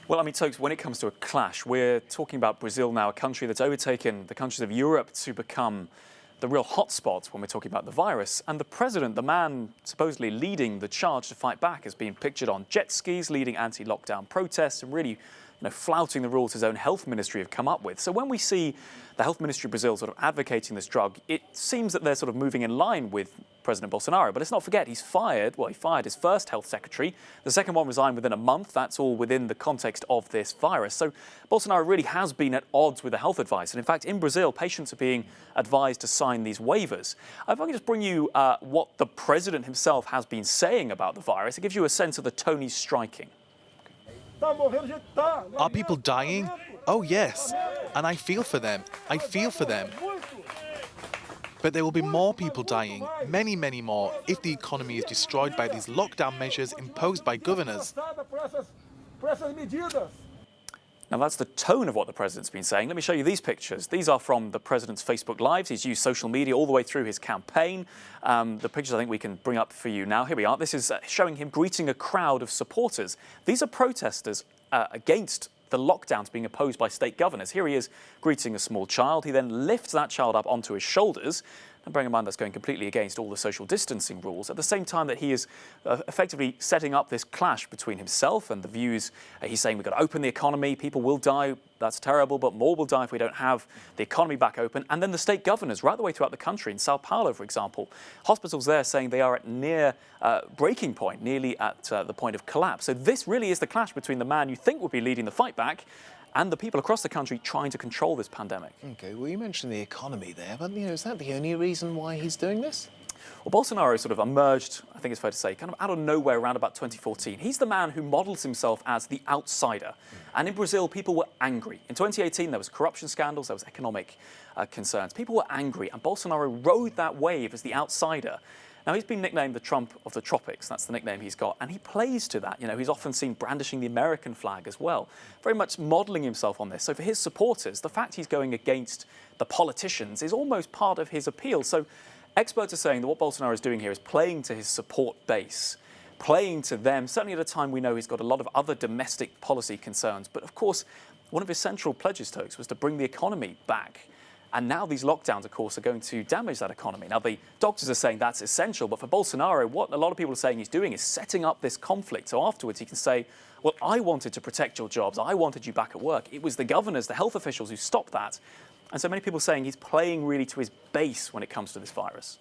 Well, I mean, Tokes, when it comes to a clash, we're talking about Brazil now, a country that's overtaken the countries of Europe to become the real hotspot when we're talking about the virus. And the president, the man supposedly leading the charge to fight back, has been pictured on jet skis, leading anti-lockdown protests and really flouting the rules his own health ministry have come up with. So when we see the health ministry of Brazil sort of advocating this drug, it seems that they're sort of moving in line with President Bolsonaro. But let's not forget, he fired his first health secretary. The second one resigned within a month. That's all within the context of this virus. So Bolsonaro really has been at odds with the health advice. And in fact, in Brazil, patients are being advised to sign these waivers. If I can just bring you what the president himself has been saying about the virus, it gives you a sense of the tone he's striking. Are people dying? Oh, yes. And I feel for them. I feel for them. But there will be more people dying, many, many more, if the economy is destroyed by these lockdown measures imposed by governors. Now, that's the tone of what the president's been saying. Let me show you these pictures. These are from the president's Facebook Lives. He's used social media all the way through his campaign. The pictures I think we can bring up for you now. Here we are. This is showing him greeting a crowd of supporters. These are protesters against the lockdowns being imposed by state governors. Here he is greeting a small child. He then lifts that child up onto his shoulders. And bearing in mind that's going completely against all the social distancing rules, at the same time that he is effectively setting up this clash between himself and the views. He's saying we've got to open the economy, people will die, that's terrible, but more will die if we don't have the economy back open. And then the state governors right the way throughout the country, in Sao Paulo, for example, hospitals there saying they are at near breaking point, nearly at the point of collapse. So this really is the clash between the man you think would be leading the fight back and the people across the country trying to control this pandemic. OK, well, you mentioned the economy there, but, is that the only reason why he's doing this? Well, Bolsonaro sort of emerged, I think it's fair to say, kind of out of nowhere around about 2014. He's the man who models himself as the outsider. And in Brazil, people were angry. In 2018, there was corruption scandals, there was economic concerns. People were angry, and Bolsonaro rode that wave as the outsider. Now, he's been nicknamed the Trump of the tropics. That's the nickname he's got. And he plays to that. He's often seen brandishing the American flag as well, very much modelling himself on this. So for his supporters, the fact he's going against the politicians is almost part of his appeal. So experts are saying that what Bolsonaro is doing here is playing to his support base, playing to them. Certainly at a time we know he's got a lot of other domestic policy concerns. But of course, one of his central pledges, Tokes, was to bring the economy back. And now these lockdowns, of course, are going to damage that economy. Now, the doctors are saying that's essential. But for Bolsonaro, what a lot of people are saying he's doing is setting up this conflict. So afterwards, he can say, well, I wanted to protect your jobs. I wanted you back at work. It was the governors, the health officials who stopped that. And so many people are saying he's playing really to his base when it comes to this virus.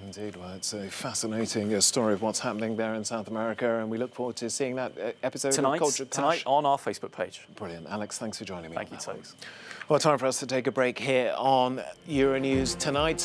Indeed, well, it's a fascinating story of what's happening there in South America, and we look forward to seeing that episode of Culture Clash. Tonight on our Facebook page. Brilliant. Alex, thanks for joining me. Thank you, Tokes. Well, time for us to take a break here on Euronews Tonight.